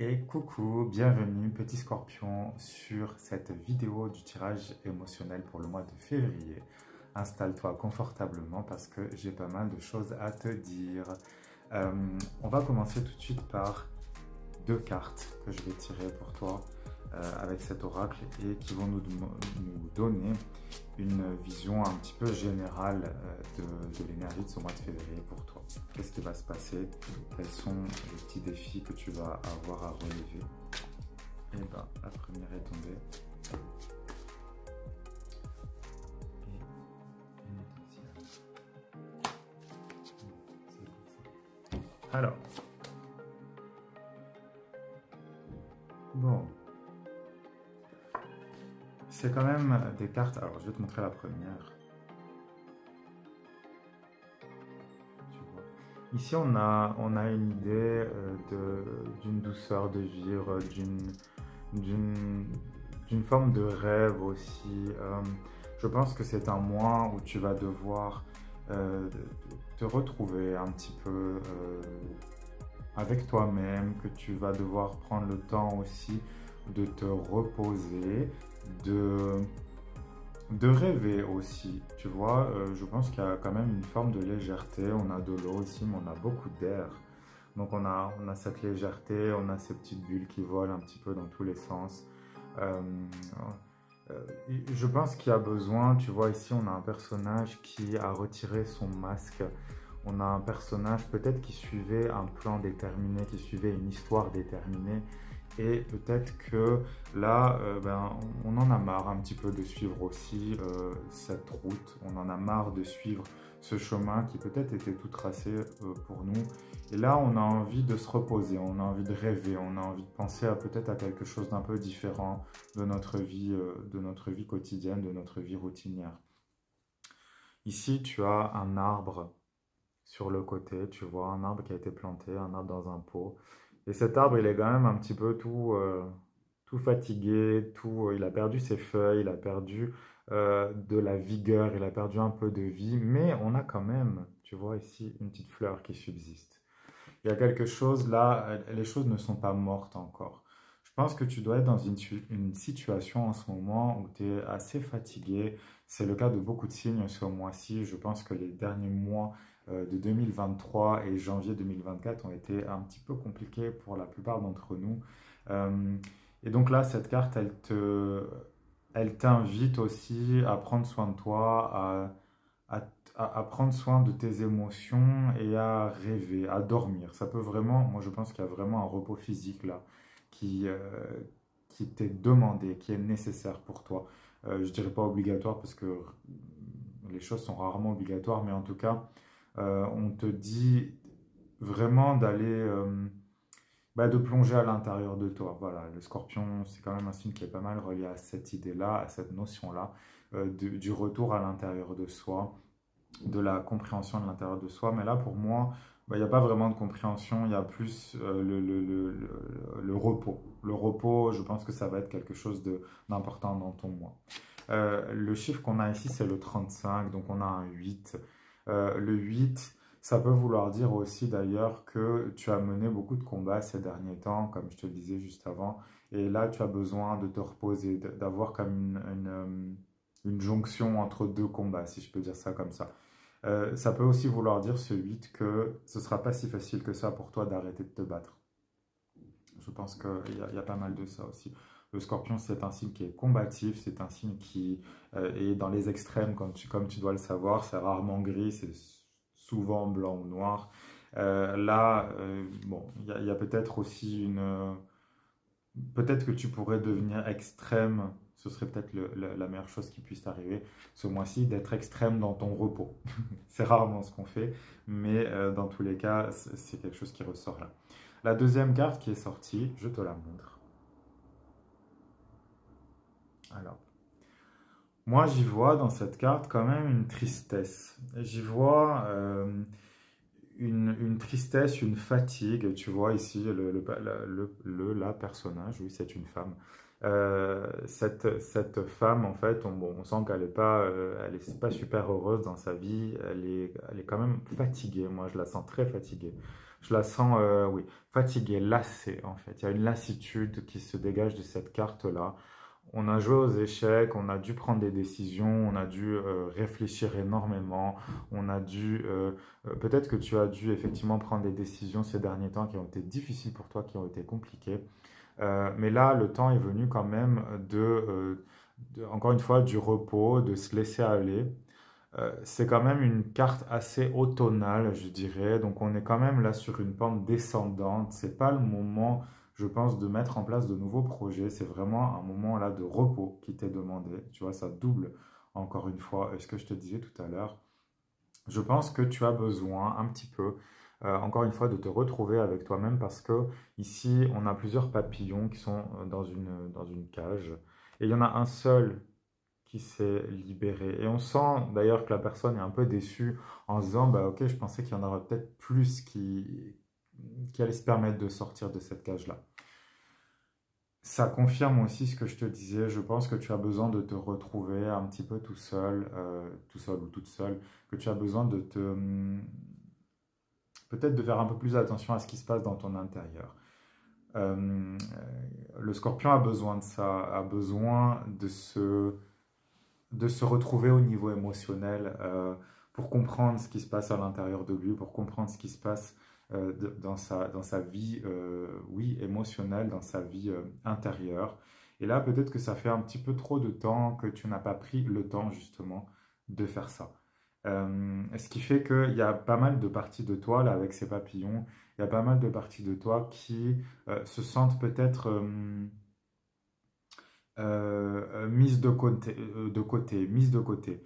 Et coucou, bienvenue petit scorpion sur cette vidéo du tirage émotionnel pour le mois de février. Installe-toi confortablement parce que j'ai pas mal de choses à te dire. On va commencer tout de suite par deux cartes que je vais tirer pour toi avec cet oracle et qui vont nous donner une vision un petit peu générale de l'énergie de ce mois de février pour toi. Qu'est-ce qui va se passer? Quels sont les petits défis que tu vas avoir à relever? Et bien, la première est tombée. Et une deuxième. Alors, bon, c'est quand même des cartes. Alors, je vais te montrer la première. Ici, on a une idée d'une douceur de vivre, d'une forme de rêve aussi. Je pense que c'est un mois où tu vas devoir te retrouver un petit peu avec toi-même, que tu vas devoir prendre le temps aussi de te reposer, de rêver aussi, tu vois. Je pense qu'il y a quand même une forme de légèreté. On a de l'eau ici, mais on a beaucoup d'air. Donc on a cette légèreté, on a ces petites bulles qui volent un petit peu dans tous les sens. Euh, je pense qu'il y a besoin, tu vois, ici on a un personnage qui a retiré son masque. On a un personnage peut-être qui suivait un plan déterminé, qui suivait une histoire déterminée. Et peut-être que là, on en a marre un petit peu de suivre aussi cette route. On en a marre de suivre ce chemin qui peut-être était tout tracé pour nous. Et là, on a envie de se reposer, on a envie de rêver, on a envie de penser à peut-être à quelque chose d'un peu différent de notre vie quotidienne, de notre vie routinière. Ici, tu as un arbre sur le côté, tu vois, un arbre qui a été planté, un arbre dans un pot. Et cet arbre, il est quand même un petit peu tout fatigué, il a perdu ses feuilles, il a perdu de la vigueur, il a perdu un peu de vie, mais on a quand même, tu vois ici, une petite fleur qui subsiste. Il y a quelque chose là, les choses ne sont pas mortes encore. Je pense que tu dois être dans une situation en ce moment où tu es assez fatigué. C'est le cas de beaucoup de signes ce mois-ci. Je pense que les derniers mois de 2023 et janvier 2024 ont été un petit peu compliqués pour la plupart d'entre nous. Euh, et donc là, cette carte, elle t'invite aussi à prendre soin de toi, à, à prendre soin de tes émotions et à rêver, à dormir. Ça peut vraiment, moi je pense qu'il y a vraiment un repos physique là qui, euh, qui t'est demandé, qui est nécessaire pour toi. Je dirais pas obligatoire parce que les choses sont rarement obligatoires, mais en tout cas, on te dit vraiment d'aller, de plonger à l'intérieur de toi. Voilà, le scorpion, c'est quand même un signe qui est pas mal relié à cette idée-là, à cette notion-là, du retour à l'intérieur de soi, de la compréhension de l'intérieur de soi. Mais là, pour moi, il n'y a pas vraiment de compréhension, il y a plus le repos. Le repos, je pense que ça va être quelque chose d'important dans ton mois. Le chiffre qu'on a ici, c'est le 35, donc on a un 8. Le 8, ça peut vouloir dire aussi d'ailleurs que tu as mené beaucoup de combats ces derniers temps, comme je te le disais juste avant, et là tu as besoin de te reposer, d'avoir comme une jonction entre deux combats, si je peux dire ça comme ça. Ça peut aussi vouloir dire ce 8 que ce ne sera pas si facile que ça pour toi d'arrêter de te battre. Je pense qu'il y a pas mal de ça aussi. Le scorpion, c'est un signe qui est combatif, c'est un signe qui est dans les extrêmes, comme tu dois le savoir. C'est rarement gris, c'est souvent blanc ou noir. Bon, il y a peut-être aussi peut-être que tu pourrais devenir extrême, ce serait peut-être la meilleure chose qui puisse t'arriver ce mois-ci, d'être extrême dans ton repos. C'est rarement ce qu'on fait, mais dans tous les cas, c'est quelque chose qui ressort là. La deuxième carte qui est sortie, je te la montre. Alors, moi j'y vois dans cette carte quand même une tristesse. J'y vois une tristesse, une fatigue. Tu vois ici la personnage, oui, c'est une femme. Cette femme, en fait, on sent qu'elle elle est pas super heureuse dans sa vie. Elle est quand même fatiguée. Moi, je la sens très fatiguée. Je la sens, oui, fatiguée, lassée en fait. Il y a une lassitude qui se dégage de cette carte-là. On a joué aux échecs, on a dû prendre des décisions, on a dû réfléchir énormément, on a dû, peut-être que tu as dû effectivement prendre des décisions ces derniers temps qui ont été difficiles pour toi, qui ont été compliquées. Mais là, le temps est venu quand même encore une fois, du repos, de se laisser aller. C'est quand même une carte assez automnale, je dirais. Donc on est quand même là sur une pente descendante. C'est pas le moment, je pense, de mettre en place de nouveaux projets. C'est vraiment un moment là de repos qui t'est demandé. Tu vois, ça double encore une fois ce que je te disais tout à l'heure. Je pense que tu as besoin un petit peu, encore une fois, de te retrouver avec toi-même parce que ici, on a plusieurs papillons qui sont dans une cage et il y en a un seul qui s'est libéré. Et on sent d'ailleurs que la personne est un peu déçue en se disant, bah ok, je pensais qu'il y en aurait peut-être plus qui allaient se permettre de sortir de cette cage-là. Ça confirme aussi ce que je te disais. Je pense que tu as besoin de te retrouver un petit peu tout seul ou toute seule, que tu as besoin de peut-être de faire un peu plus attention à ce qui se passe dans ton intérieur. Euh, le scorpion a besoin de ça, a besoin de se retrouver au niveau émotionnel pour comprendre ce qui se passe à l'intérieur de lui, pour comprendre ce qui se passe dans sa vie, oui, émotionnelle, dans sa vie intérieure. Et là, peut-être que ça fait un petit peu trop de temps que tu n'as pas pris le temps justement de faire ça. Ce qui fait qu'il y a pas mal de parties de toi, là, avec ces papillons, il y a pas mal de parties de toi qui se sentent peut-être mise mise de côté.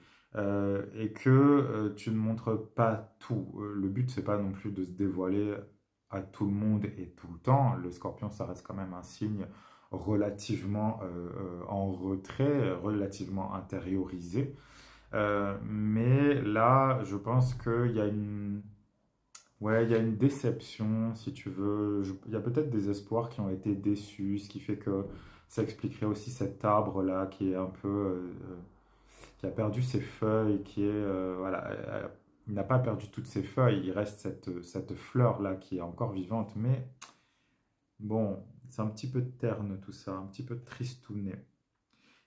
Et que tu ne montres pas tout. Le but, c'est pas non plus de se dévoiler à tout le monde et tout le temps. Le scorpion, ça reste quand même un signe relativement en retrait, relativement intériorisé. Mais là, je pense qu'il y a ouais, il y a une déception, si tu veux. Il y a peut-être des espoirs qui ont été déçus, ce qui fait que ça expliquerait aussi cet arbre-là qui est un peu, qui a perdu ses feuilles, qui est, voilà, il n'a pas perdu toutes ses feuilles, il reste cette fleur-là qui est encore vivante, mais bon, c'est un petit peu terne tout ça, un petit peu tristouné.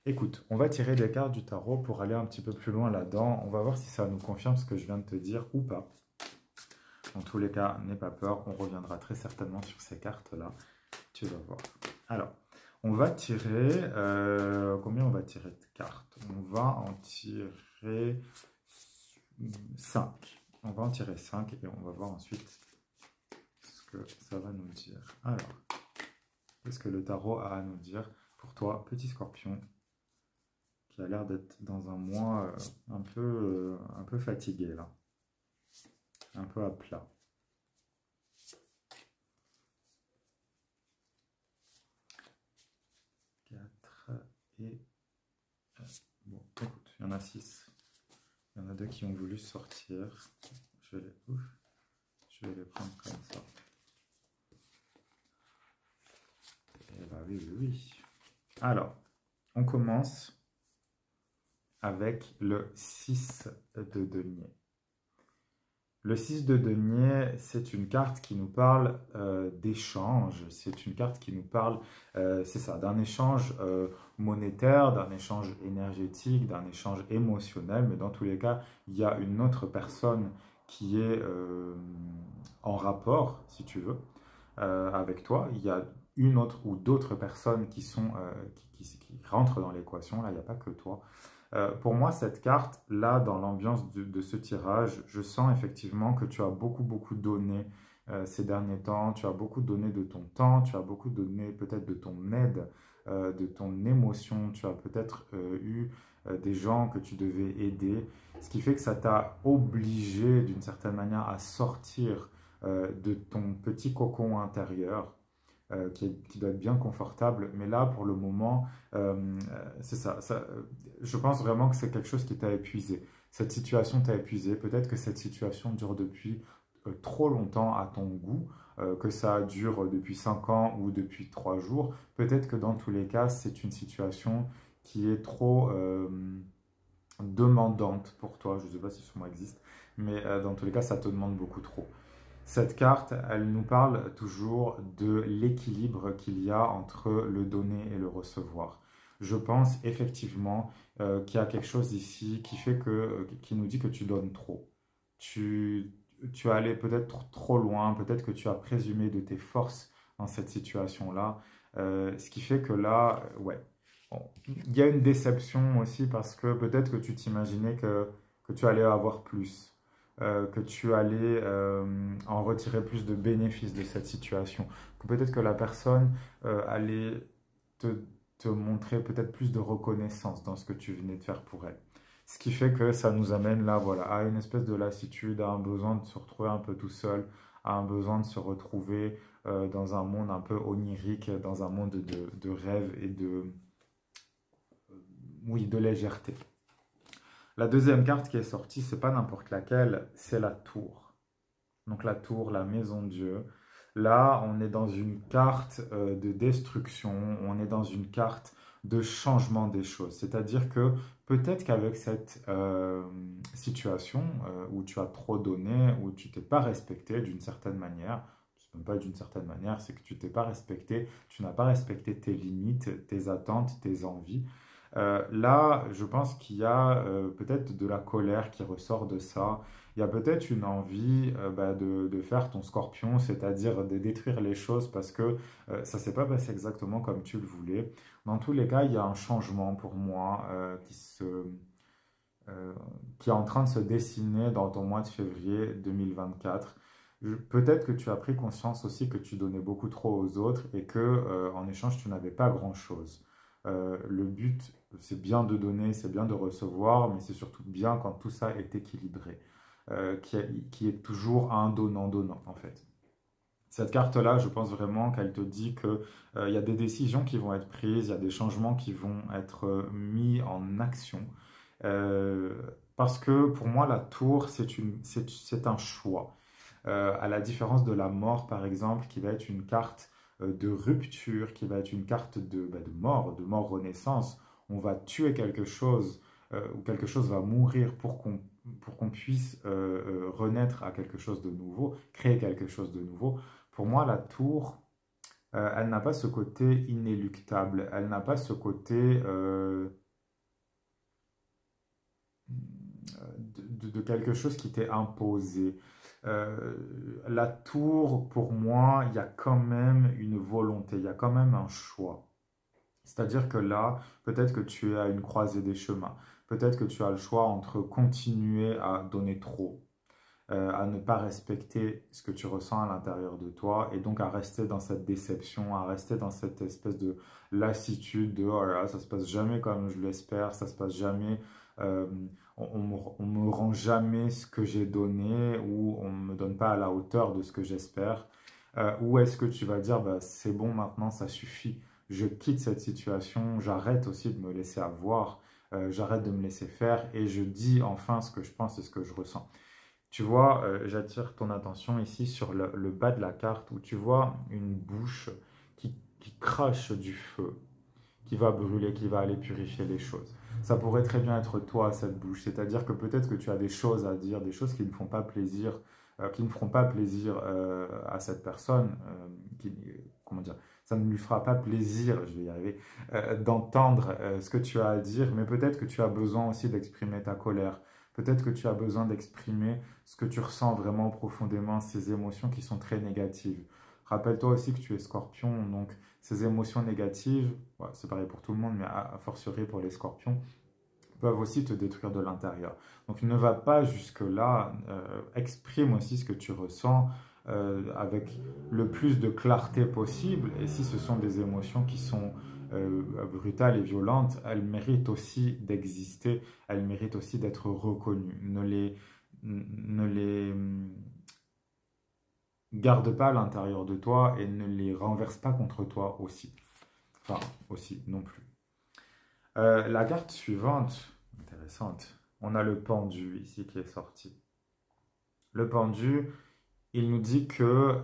Écoute, on va tirer des cartes du tarot pour aller un petit peu plus loin là-dedans. On va voir si ça nous confirme ce que je viens de te dire ou pas. En tous les cas, n'aie pas peur, on reviendra très certainement sur ces cartes-là. Tu vas voir. Alors, on va tirer... combien on va tirer de cartes? On va en tirer 5. On va en tirer 5 et on va voir ensuite ce que ça va nous dire. Alors, qu'est-ce que le tarot a à nous dire pour toi, petit scorpion, qui a l'air d'être dans un mois un peu fatigué là, un peu à plat. Et bon, écoute, il y en a 6. Il y en a 2 qui ont voulu sortir. Je vais les prendre comme ça. Et bah oui, oui, oui. Alors, on commence avec le 6 de denier. Le 6 de denier, c'est une carte qui nous parle d'échange, c'est une carte qui nous parle, c'est ça, d'un échange monétaire, d'un échange énergétique, d'un échange émotionnel, mais dans tous les cas, il y a une autre personne qui est en rapport, si tu veux, avec toi. Il y a une autre ou d'autres personnes qui rentrent dans l'équation, là, il n'y a pas que toi. Pour moi, cette carte, là, dans l'ambiance de ce tirage, je sens effectivement que tu as beaucoup donné ces derniers temps, tu as beaucoup donné de ton temps, tu as beaucoup donné peut-être de ton aide, de ton émotion, tu as peut-être eu des gens que tu devais aider, ce qui fait que ça t'a obligé d'une certaine manière à sortir de ton petit cocon intérieur qui doit être bien confortable. Mais là, pour le moment, c'est ça. Je pense vraiment que c'est quelque chose qui t'a épuisé. Cette situation t'a épuisé. Peut-être que cette situation dure depuis trop longtemps à ton goût, que ça dure depuis 5 ans ou depuis 3 jours. Peut-être que dans tous les cas, c'est une situation qui est trop demandante pour toi. Je ne sais pas si ce mot existe, mais dans tous les cas, ça te demande beaucoup trop. Cette carte, elle nous parle toujours de l'équilibre qu'il y a entre le donner et le recevoir. Je pense effectivement qu'il y a quelque chose ici qui fait qui nous dit que tu donnes trop. Tu, tu es allé peut-être trop loin, peut-être que tu as présumé de tes forces dans cette situation-là. Ce qui fait que là, ouais, bon, il y a une déception aussi parce que peut-être que tu t'imaginais que tu allais avoir plus, que tu allais en retirer plus de bénéfices de cette situation, que peut-être que la personne allait te, te montrer peut-être plus de reconnaissance dans ce que tu venais de faire pour elle. Ce qui fait que ça nous amène là, voilà, à une espèce de lassitude, à un besoin de se retrouver un peu tout seul, à un besoin de se retrouver dans un monde un peu onirique, dans un monde de rêve et oui, de légèreté. La deuxième carte qui est sortie, c'est pas n'importe laquelle, c'est la tour. Donc la tour, la maison de Dieu. Là, on est dans une carte de destruction, on est dans une carte de changement des choses. C'est-à-dire que peut-être qu'avec cette situation où tu as trop donné, où tu t'es pas respecté d'une certaine manière, c'est même pas d'une certaine manière, c'est que tu t'es pas respecté, tu n'as pas respecté tes limites, tes attentes, tes envies. Là, je pense qu'il y a peut-être de la colère qui ressort de ça. Il y a peut-être une envie de faire ton scorpion, c'est-à-dire de détruire les choses parce que ça ne s'est pas passé exactement comme tu le voulais. Dans tous les cas, il y a un changement pour moi euh, qui est en train de se dessiner dans ton mois de février 2024. Peut-être que tu as pris conscience aussi que tu donnais beaucoup trop aux autres et que en échange, tu n'avais pas grand-chose. Le but, c'est bien de donner, c'est bien de recevoir, mais c'est surtout bien quand tout ça est équilibré, qui est toujours un donnant-donnant en fait. Cette carte-là, je pense vraiment qu'elle te dit que il y a des décisions qui vont être prises, il y a des changements qui vont être mis en action. Euh, Parce que pour moi, la tour, c'est un choix. À la différence de la mort, par exemple, qui va être une carte de rupture, qui va être une carte de mort renaissance. On va tuer quelque chose ou quelque chose va mourir pour qu'on puisse renaître à quelque chose de nouveau, créer quelque chose de nouveau. Pour moi, la tour, elle n'a pas ce côté inéluctable, elle n'a pas ce côté de quelque chose qui t'est imposé. La tour, pour moi, il y a quand même une volonté, il y a quand même un choix. C'est-à-dire que là, peut-être que tu es à une croisée des chemins. Peut-être que tu as le choix entre continuer à donner trop, à ne pas respecter ce que tu ressens à l'intérieur de toi et donc à rester dans cette déception, à rester dans cette espèce de lassitude de oh là là, ça se passe jamais comme je l'espère, ça se passe jamais, euh, on me rend jamais ce que j'ai donné ou on me donne pas à la hauteur de ce que j'espère. Ou est-ce que tu vas dire bah, c'est bon maintenant, ça suffit, je quitte cette situation, j'arrête aussi de me laisser avoir, j'arrête de me laisser faire et je dis enfin ce que je pense et ce que je ressens. Tu vois, j'attire ton attention ici sur le bas de la carte où tu vois une bouche qui crache du feu, qui va brûler, qui va aller purifier les choses. Ça pourrait très bien être toi, cette bouche. C'est-à-dire que peut-être que tu as des choses à dire, des choses qui ne font pas plaisir, qui ne feront pas plaisir à cette personne, comment dire, ça ne lui fera pas plaisir, je vais y arriver, d'entendre ce que tu as à dire, mais peut-être que tu as besoin aussi d'exprimer ta colère. Peut-être que tu as besoin d'exprimer ce que tu ressens vraiment profondément, ces émotions qui sont très négatives. Rappelle-toi aussi que tu es scorpion, donc ces émotions négatives, ouais, c'est pareil pour tout le monde, mais à fortiori pour les scorpions, peuvent aussi te détruire de l'intérieur. Donc ne va pas jusque-là, exprime aussi ce que tu ressens avec le plus de clarté possible. Et si ce sont des émotions qui sont brutales et violentes, elles méritent aussi d'exister, elles méritent aussi d'être reconnues. Ne les garde pas à l'intérieur de toi et ne les renverse pas contre toi aussi. Enfin, aussi, non plus. La carte suivante, intéressante, on a le pendu ici qui est sorti. Le pendu, il nous dit que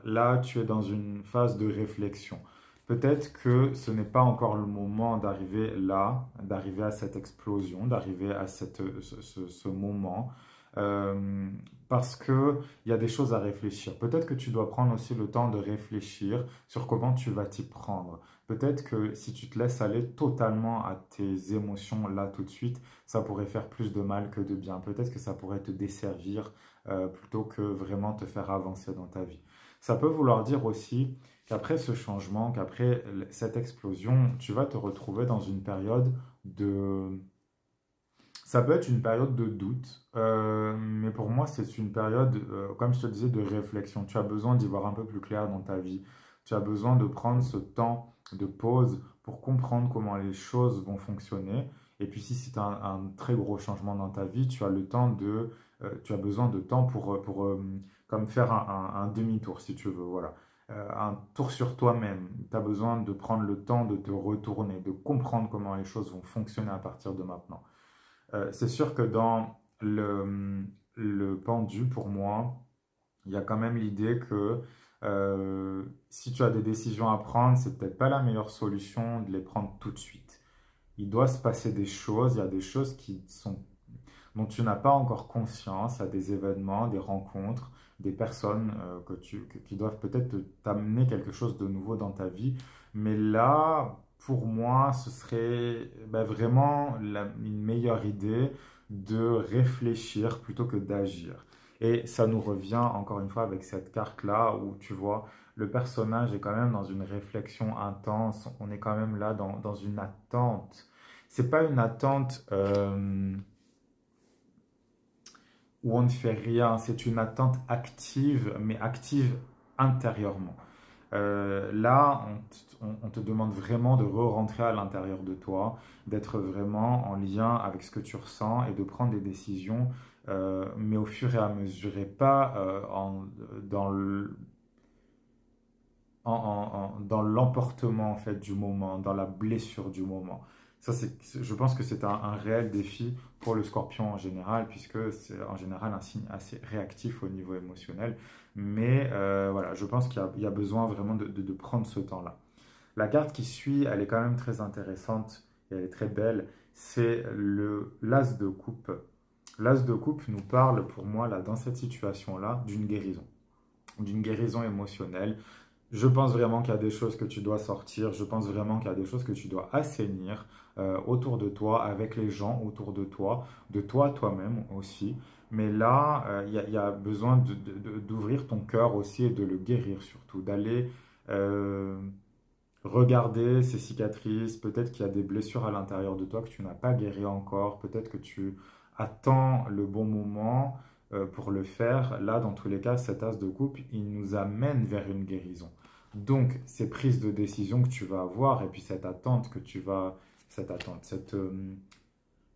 là, tu es dans une phase de réflexion. Peut-être que ce n'est pas encore le moment d'arriver là, d'arriver à cette explosion, d'arriver à ce moment. euh, parce qu'il y a des choses à réfléchir. Peut-être que tu dois prendre aussi le temps de réfléchir sur comment tu vas t'y prendre. Peut-être que si tu te laisses aller totalement à tes émotions là tout de suite, ça pourrait faire plus de mal que de bien. Peut-être que ça pourrait te desservir plutôt que vraiment te faire avancer dans ta vie. Ça peut vouloir dire aussi qu'après ce changement, qu'après cette explosion, tu vas te retrouver dans une période de... Ça peut être une période de doute, mais pour moi, c'est une période, comme je te disais, de réflexion. Tu as besoin d'y voir un peu plus clair dans ta vie. Tu as besoin de prendre ce temps de pause pour comprendre comment les choses vont fonctionner. Et puis, si c'est un très gros changement dans ta vie, tu as le temps tu as besoin de temps pour comme faire un demi-tour, si tu veux. Voilà. Un tour sur toi-même. Tu as besoin de prendre le temps de te retourner, de comprendre comment les choses vont fonctionner à partir de maintenant. C'est sûr que dans le pendu, pour moi, il y a quand même l'idée que si tu as des décisions à prendre, c'est peut-être pas la meilleure solution de les prendre tout de suite. Il doit se passer des choses, il y a des choses dont tu n'as pas encore conscience, il y a des événements, des rencontres, des personnes qui doivent peut-être t'amener quelque chose de nouveau dans ta vie. Mais là, pour moi, ce serait ben, vraiment une meilleure idée de réfléchir plutôt que d'agir. Et ça nous revient encore une fois avec cette carte-là où tu vois, le personnage est quand même dans une réflexion intense, on est quand même là dans une attente. C'est pas une attente où on ne fait rien, c'est une attente active, mais active intérieurement. Là, on te demande vraiment de re-rentrer à l'intérieur de toi, d'être vraiment en lien avec ce que tu ressens et de prendre des décisions, mais au fur et à mesure, et pas dans dans l'emportement en fait, du moment, dans la blessure du moment. Ça, je pense que c'est un réel défi pour le scorpion en général, puisque c'est en général un signe assez réactif au niveau émotionnel. Mais voilà, je pense qu'il y a besoin vraiment de prendre ce temps-là. La carte qui suit, elle est quand même très intéressante et elle est très belle. C'est l'As de coupe. L'As de coupe nous parle, pour moi, là, dans cette situation-là, d'une guérison émotionnelle. Je pense vraiment qu'il y a des choses que tu dois sortir, je pense vraiment qu'il y a des choses que tu dois assainir autour de toi, avec les gens autour de toi toi-même aussi. Mais là, il y a besoin d'ouvrir ton cœur aussi et de le guérir surtout, d'aller regarder ces cicatrices, peut-être qu'il y a des blessures à l'intérieur de toi que tu n'as pas guéri encore, peut-être que tu attends le bon moment pour le faire. Là, dans tous les cas, cet as de coupe, il nous amène vers une guérison. Donc, ces prises de décision que tu vas avoir et puis cette attente cette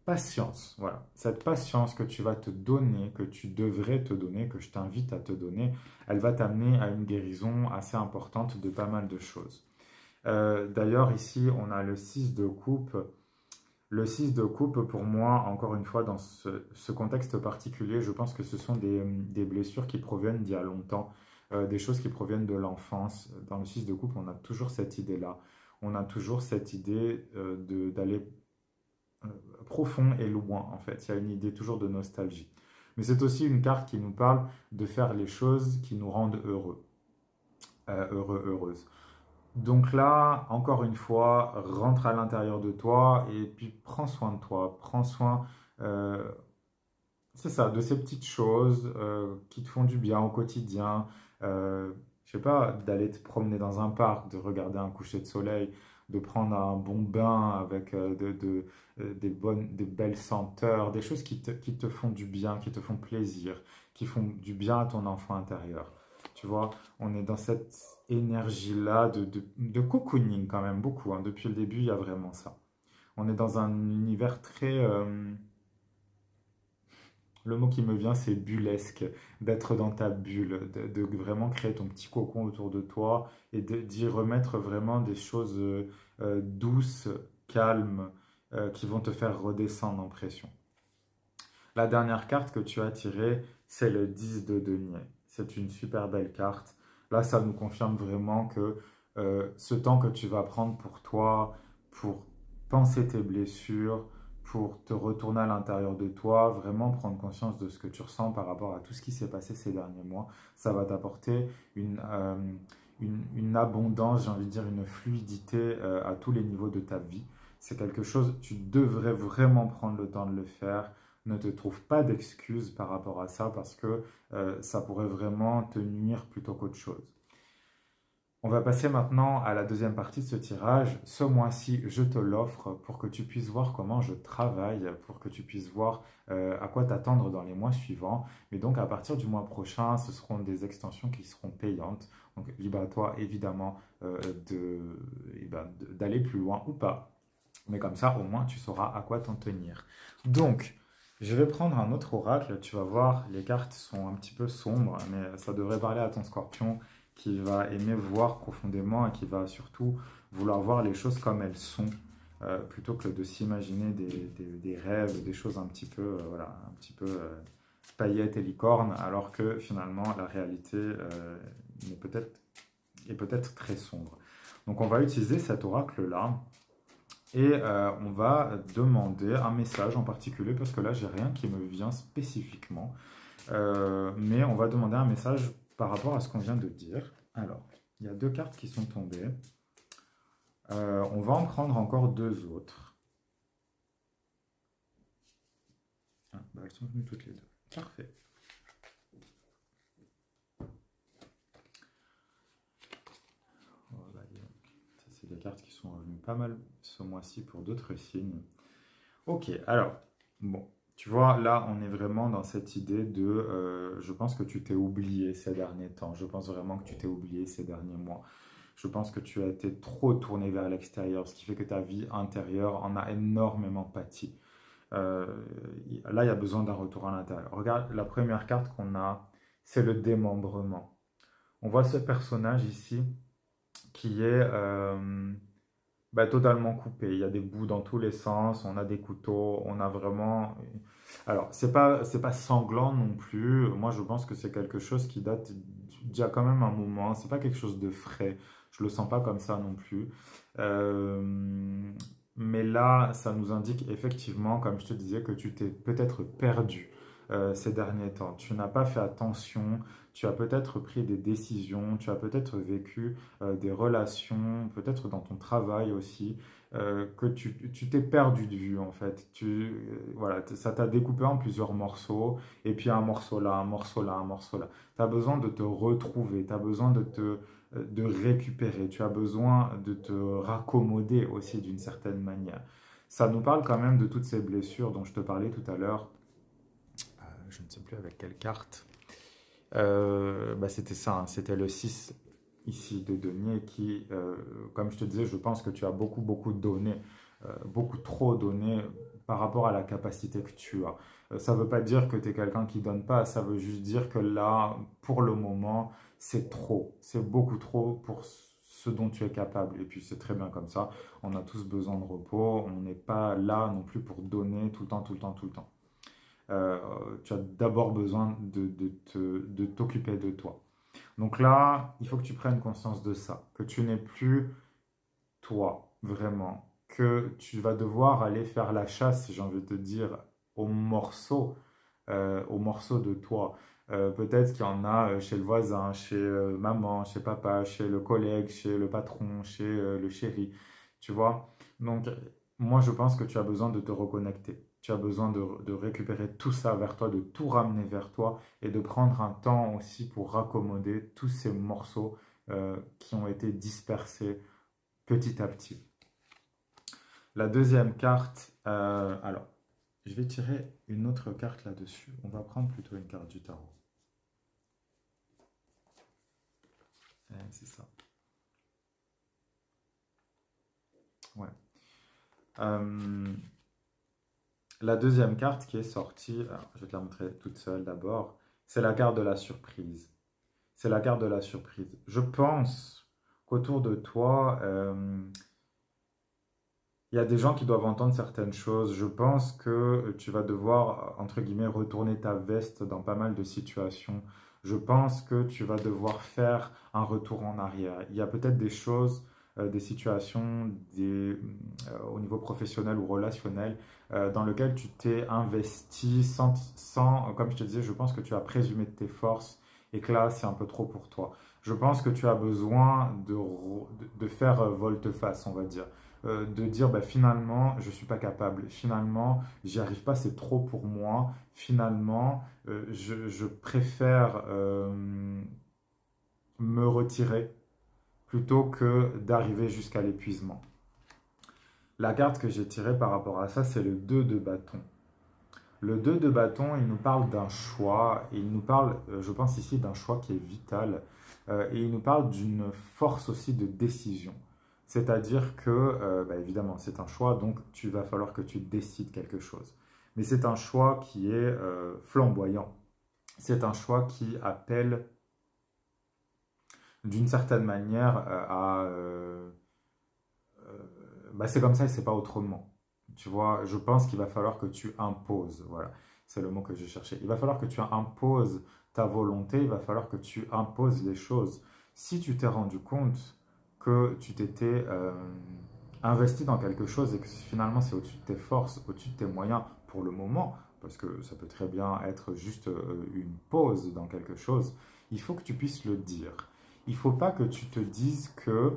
patience, voilà, cette patience que tu vas te donner, que tu devrais te donner, que je t'invite à te donner, elle va t'amener à une guérison assez importante de pas mal de choses. D'ailleurs, ici, on a le 6 de coupe. Le 6 de coupe, pour moi, encore une fois, dans ce contexte particulier, je pense que ce sont des blessures qui proviennent d'il y a longtemps, des choses qui proviennent de l'enfance. Dans le 6 de coupe, on a toujours cette idée-là. On a toujours cette idée d'aller profond et loin, en fait. Il y a une idée toujours de nostalgie. Mais c'est aussi une carte qui nous parle de faire les choses qui nous rendent heureux, heureuses. Donc là, encore une fois, rentre à l'intérieur de toi et puis prends soin de toi, prends soin, euh, c'est ça, de ces petites choses qui te font du bien au quotidien. Je sais pas, d'aller te promener dans un parc, de regarder un coucher de soleil, de prendre un bon bain avec des belles senteurs, des choses qui te font du bien, qui te font plaisir, qui font du bien à ton enfant intérieur. Tu vois, on est dans cette énergie-là de cocooning quand même, beaucoup, hein. Depuis le début, il y a vraiment ça. On est dans un univers très... le mot qui me vient, c'est bullesque, d'être dans ta bulle, de vraiment créer ton petit cocon autour de toi et d'y remettre vraiment des choses douces, calmes, qui vont te faire redescendre en pression. La dernière carte que tu as tirée, c'est le 10 de denier. C'est une super belle carte. Là, ça nous confirme vraiment que ce temps que tu vas prendre pour toi, pour penser tes blessures, pour te retourner à l'intérieur de toi, vraiment prendre conscience de ce que tu ressens par rapport à tout ce qui s'est passé ces derniers mois. Ça va t'apporter une abondance, j'ai envie de dire une fluidité à tous les niveaux de ta vie. C'est quelque chose, tu devrais vraiment prendre le temps de le faire. Ne te trouve pas d'excuses par rapport à ça parce que ça pourrait vraiment te nuire plutôt qu'autre chose. On va passer maintenant à la deuxième partie de ce tirage. Ce mois-ci, je te l'offre pour que tu puisses voir comment je travaille, pour que tu puisses voir à quoi t'attendre dans les mois suivants. Mais donc, à partir du mois prochain, ce seront des extensions qui seront payantes. Donc, libre à toi, évidemment, d'aller plus loin ou pas. Mais comme ça, au moins, tu sauras à quoi t'en tenir. Donc, je vais prendre un autre oracle. Tu vas voir, les cartes sont un petit peu sombres, mais ça devrait parler à ton scorpion qui va aimer voir profondément et qui va surtout vouloir voir les choses comme elles sont, plutôt que de s'imaginer des rêves, des choses un petit peu, voilà, un petit peu paillettes et licornes, alors que finalement la réalité est peut-être très sombre. Donc on va utiliser cet oracle-là et on va demander un message en particulier, parce que là j'ai rien qui me vient spécifiquement. Mais on va demander un message par rapport à ce qu'on vient de dire. Alors, il y a deux cartes qui sont tombées. On va en prendre encore deux autres. Ah, bah, elles sont venues toutes les deux. Parfait. Voilà, ça, c'est des cartes qui sont revenues pas mal ce mois-ci pour d'autres signes. Ok, alors, bon. Tu vois, là, on est vraiment dans cette idée de je pense que tu t'es oublié ces derniers temps. Je pense vraiment que tu t'es oublié ces derniers mois. Je pense que tu as été trop tourné vers l'extérieur, ce qui fait que ta vie intérieure en a énormément pâti. Euh, Là, il y a besoin d'un retour à l'intérieur. Regarde, la première carte qu'on a, c'est le démembrement. On voit ce personnage ici qui est totalement coupé. Il y a des bouts dans tous les sens, on a des couteaux, on a vraiment... Alors, c'est pas sanglant non plus. Moi, je pense que c'est quelque chose qui date d'il y a quand même un moment. C'est pas quelque chose de frais. Je le sens pas comme ça non plus. Euh, mais là, ça nous indique effectivement, comme je te disais, que tu t'es peut-être perdu ces derniers temps. Tu n'as pas fait attention, tu as peut-être pris des décisions, tu as peut-être vécu des relations, peut-être dans ton travail aussi, que tu t'es perdu de vue en fait. Voilà, ça t'a découpé en plusieurs morceaux, et puis un morceau là, un morceau là, un morceau là. Tu as besoin de te retrouver, tu as besoin de récupérer, tu as besoin de te raccommoder aussi d'une certaine manière. Ça nous parle quand même de toutes ces blessures dont je te parlais tout à l'heure. Je ne sais plus avec quelle carte. C'était ça, hein, c'était le 6 ici de denier qui, comme je te disais, je pense que tu as beaucoup donné, beaucoup trop donné par rapport à la capacité que tu as. Ça ne veut pas dire que tu es quelqu'un qui donne pas, ça veut juste dire que là, pour le moment, c'est trop, c'est beaucoup trop pour ce dont tu es capable. Et puis c'est très bien comme ça, on a tous besoin de repos, on n'est pas là non plus pour donner tout le temps, tout le temps, tout le temps. Tu as d'abord besoin de t'occuper de toi. Donc là, il faut que tu prennes conscience de ça, que tu n'es plus toi, vraiment, que tu vas devoir aller faire la chasse, si j'ai envie de te dire, aux morceaux de toi. Peut-être qu'il y en a chez le voisin, chez maman, chez papa, chez le collègue, chez le patron, chez le chéri, tu vois. Donc, moi, je pense que tu as besoin de te reconnecter. Tu as besoin de récupérer tout ça vers toi, de tout ramener vers toi et de prendre un temps aussi pour raccommoder tous ces morceaux qui ont été dispersés petit à petit. La deuxième carte, alors, je vais tirer une autre carte là-dessus. On va prendre plutôt une carte du tarot. C'est ça. Ouais. La deuxième carte qui est sortie, alors, je vais te la montrer toute seule d'abord, c'est la carte de la surprise. C'est la carte de la surprise. Je pense qu'autour de toi, il y a des gens qui doivent entendre certaines choses. Je pense que tu vas devoir, entre guillemets, retourner ta veste dans pas mal de situations. Je pense que tu vas devoir faire un retour en arrière. Il y a peut-être des choses des situations au niveau professionnel ou relationnel dans lequel tu t'es investi comme je te disais, je pense que tu as présumé de tes forces et que là, c'est un peu trop pour toi. Je pense que tu as besoin de faire volte-face, on va dire. De dire bah, finalement, je ne suis pas capable. Finalement, j'y arrive pas, c'est trop pour moi. Finalement, je préfère me retirer plutôt que d'arriver jusqu'à l'épuisement. La carte que j'ai tirée par rapport à ça, c'est le 2 de bâton. Le 2 de bâton, il nous parle d'un choix, et il nous parle, je pense ici, d'un choix qui est vital, et il nous parle d'une force aussi de décision. C'est-à-dire que, bah, évidemment, c'est un choix, donc tu vas falloir que tu décides quelque chose. Mais c'est un choix qui est flamboyant. C'est un choix qui appelle d'une certaine manière bah, c'est comme ça et c'est pas autrement. Tu vois, je pense qu'il va falloir que tu imposes, voilà, c'est le mot que je cherchais. Il va falloir que tu imposes ta volonté, il va falloir que tu imposes les choses. Si tu t'es rendu compte que tu t'étais investi dans quelque chose et que finalement c'est au-dessus de tes forces, au-dessus de tes moyens pour le moment, parce que ça peut très bien être juste une pause dans quelque chose, il faut que tu puisses le dire. Il ne faut pas que tu te dises que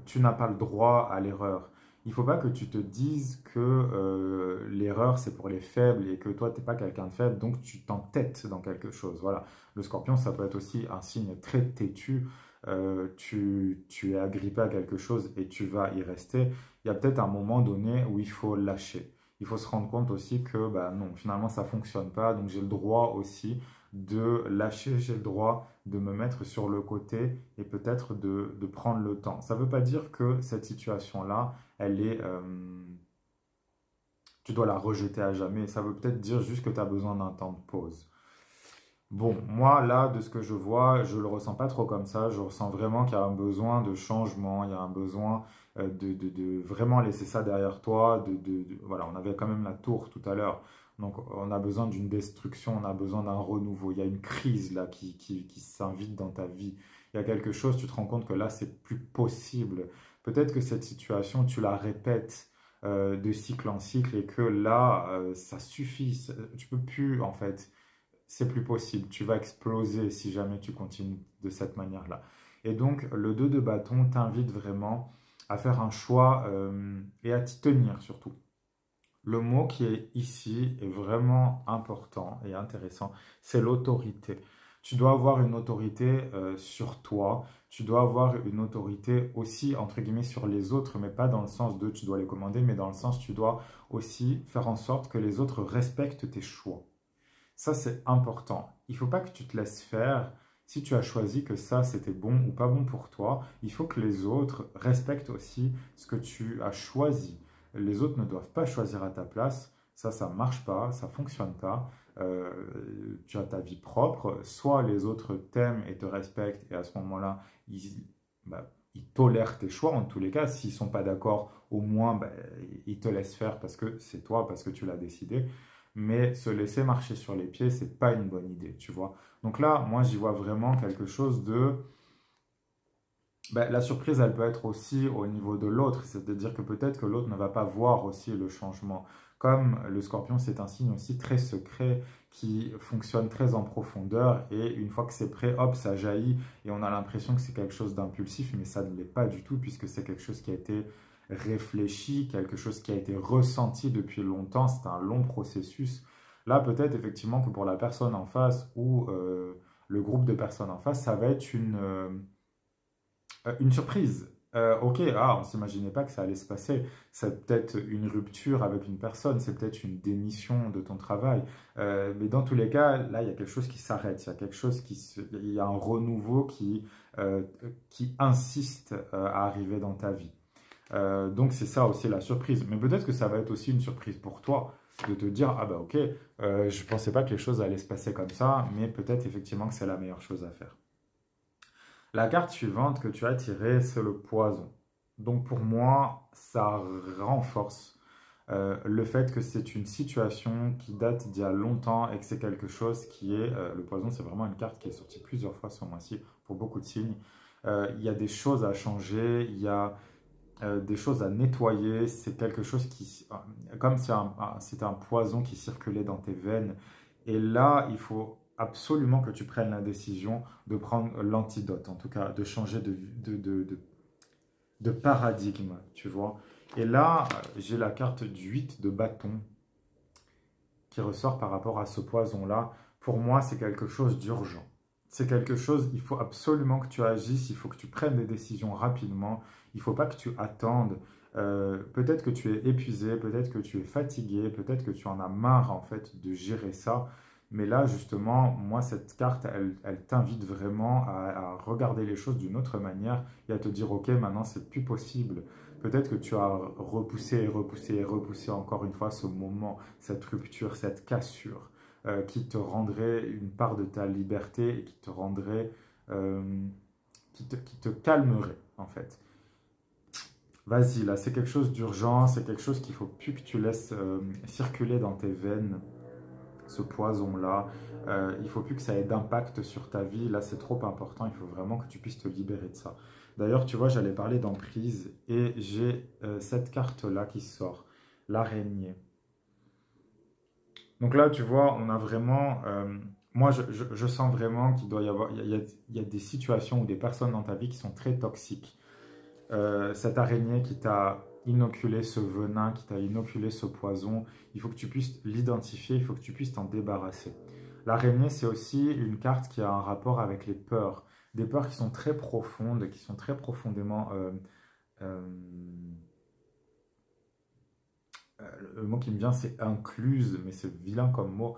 tu n'as pas le droit à l'erreur. Il ne faut pas que tu te dises que l'erreur c'est pour les faibles et que toi tu n'es pas quelqu'un de faible, donc tu t'entêtes dans quelque chose. Voilà. Le scorpion, ça peut être aussi un signe très têtu. Tu es agrippé à quelque chose et tu vas y rester. Il y a peut-être un moment donné où il faut lâcher. Il faut se rendre compte aussi que bah, non, finalement ça ne fonctionne pas, donc j'ai le droit aussi de lâcher, j'ai le droit de me mettre sur le côté et peut-être de prendre le temps. Ça ne veut pas dire que cette situation-là, elle est, tu dois la rejeter à jamais. Ça veut peut-être dire juste que tu as besoin d'un temps de pause. Bon, moi, là, de ce que je vois, je ne le ressens pas trop comme ça. Je ressens vraiment qu'il y a un besoin de changement, il y a un besoin de vraiment laisser ça derrière toi. Voilà, on avait quand même la tour tout à l'heure. Donc, on a besoin d'une destruction, on a besoin d'un renouveau. Il y a une crise là qui s'invite dans ta vie. Il y a quelque chose, tu te rends compte que là, c'est plus possible. Peut-être que cette situation, tu la répètes de cycle en cycle et que là, ça suffit. Tu peux plus, en fait, c'est plus possible. Tu vas exploser si jamais tu continues de cette manière-là. Et donc, le 2 de bâton t'invite vraiment à faire un choix et à t'y tenir surtout. Le mot qui est ici est vraiment important et intéressant, c'est l'autorité. Tu dois avoir une autorité sur toi, tu dois avoir une autorité aussi, entre guillemets, sur les autres, mais pas dans le sens de tu dois les commander, mais dans le sens tu dois aussi faire en sorte que les autres respectent tes choix. Ça, c'est important. Il ne faut pas que tu te laisses faire. Si tu as choisi que ça, c'était bon ou pas bon pour toi, il faut que les autres respectent aussi ce que tu as choisi. Les autres ne doivent pas choisir à ta place. Ça ne marche pas, ça ne fonctionne pas. Tu as ta vie propre. Soit les autres t'aiment et te respectent et à ce moment-là, ils tolèrent tes choix. En tous les cas, s'ils ne sont pas d'accord, au moins, ils te laissent faire parce que c'est toi, parce que tu l'as décidé. Mais se laisser marcher sur les pieds, c'est pas une bonne idée, tu vois. Donc là, moi, j'y vois vraiment quelque chose de... Ben, la surprise, elle peut être aussi au niveau de l'autre, c'est-à-dire que peut-être que l'autre ne va pas voir aussi le changement. Comme le scorpion, c'est un signe aussi très secret qui fonctionne très en profondeur et une fois que c'est prêt, hop, ça jaillit et on a l'impression que c'est quelque chose d'impulsif, mais ça ne l'est pas du tout puisque c'est quelque chose qui a été réfléchi, quelque chose qui a été ressenti depuis longtemps, c'est un long processus. Là, peut-être effectivement que pour la personne en face ou le groupe de personnes en face, ça va être une surprise. Ok, on ne s'imaginait pas que ça allait se passer. C'est peut-être une rupture avec une personne, c'est peut-être une démission de ton travail. Mais dans tous les cas, là, il y a quelque chose qui s'arrête. Il y a quelque chose il y a un renouveau qui insiste à arriver dans ta vie. Donc c'est ça aussi la surprise. Mais peut-être que ça va être aussi une surprise pour toi de te dire, ah bah ok, je ne pensais pas que les choses allaient se passer comme ça, mais peut-être effectivement que c'est la meilleure chose à faire. La carte suivante que tu as tirée, c'est le poison. Donc pour moi, ça renforce le fait que c'est une situation qui date d'il y a longtemps et que c'est quelque chose qui est... le poison, c'est vraiment une carte qui est sortie plusieurs fois ce mois-ci pour beaucoup de signes. Il y a des choses à changer, il y a des choses à nettoyer. C'est quelque chose qui, comme si c'était un poison qui circulait dans tes veines. Et là, il faut absolument que tu prennes la décision de prendre l'antidote, en tout cas, de changer de paradigme, tu vois. Et là, j'ai la carte du 8 de bâton qui ressort par rapport à ce poison-là. Pour moi, c'est quelque chose d'urgent. C'est quelque chose, il faut absolument que tu agisses, il faut que tu prennes des décisions rapidement, il ne faut pas que tu attendes. Peut-être que tu es épuisé, peut-être que tu es fatigué, peut-être que tu en as marre en fait de gérer ça. Mais là, justement, moi, cette carte, elle t'invite vraiment à regarder les choses d'une autre manière et à te dire, OK, maintenant, c'est plus possible. Peut-être que tu as repoussé et repoussé et repoussé encore une fois ce moment, cette rupture, cette cassure qui te rendrait une part de ta liberté et qui te rendrait, qui te calmerait en fait. Vas-y, là, c'est quelque chose d'urgent, c'est quelque chose qu'il ne faut plus que tu laisses circuler dans tes veines, ce poison-là. Il ne faut plus que ça ait d'impact sur ta vie. Là, c'est trop important. Il faut vraiment que tu puisses te libérer de ça. D'ailleurs, tu vois, j'allais parler d'emprise et j'ai cette carte-là qui sort, l'araignée. Donc là, tu vois, on a vraiment... moi, je sens vraiment qu'il doit y avoir... Il y a des situations ou des personnes dans ta vie qui sont très toxiques. Cette araignée qui t'a inoculé ce venin, qui t'a inoculé ce poison, il faut que tu puisses l'identifier, il faut que tu puisses t'en débarrasser. L'araignée, c'est aussi une carte qui a un rapport avec les peurs. Des peurs qui sont très profondes, qui sont très profondément... euh, le mot qui me vient, c'est incluse, mais c'est vilain comme mot,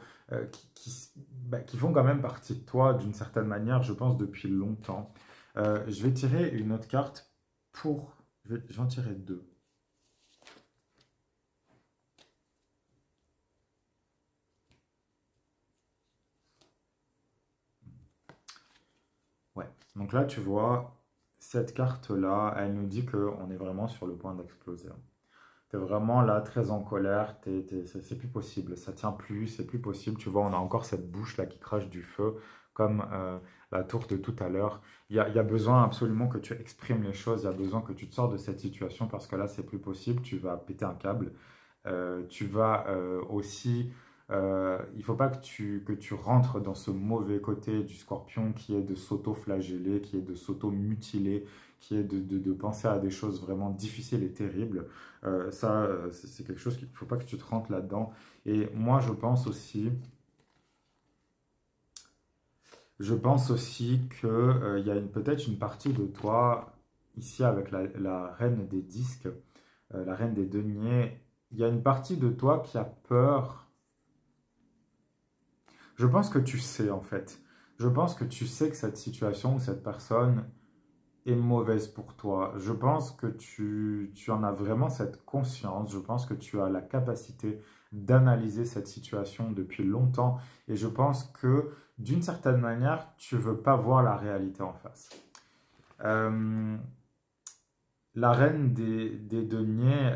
qui font quand même partie de toi d'une certaine manière, je pense, depuis longtemps. Je vais tirer une autre carte pour... Je vais en tirer deux. Ouais, donc là, tu vois, cette carte-là, elle nous dit qu'on est vraiment sur le point d'exploser. T'es vraiment là, très en colère, c'est plus possible, ça tient plus, c'est plus possible. Tu vois, on a encore cette bouche là qui crache du feu, comme la tour de tout à l'heure. Il y a besoin absolument que tu exprimes les choses, il y a besoin que tu te sors de cette situation parce que là, c'est plus possible, tu vas péter un câble. Tu vas aussi, il ne faut pas que tu rentres dans ce mauvais côté du scorpion qui est de s'auto-flageller, qui est de s'auto-mutiler, qui est de penser à des choses vraiment difficiles et terribles. Ça, c'est quelque chose qu'il ne faut pas que tu te rentres là-dedans. Et moi, je pense aussi qu'il y a peut-être une partie de toi, ici avec la reine des disques, la reine des deniers, il y a une partie de toi qui a peur. Je pense que tu sais en fait. Je pense que tu sais que cette situation ou cette personne est mauvaise pour toi. Je pense que tu en as vraiment cette conscience. Je pense que tu as la capacité d'analyser cette situation depuis longtemps. Et je pense que d'une certaine manière, tu ne veux pas voir la réalité en face. Euh, La reine des deniers,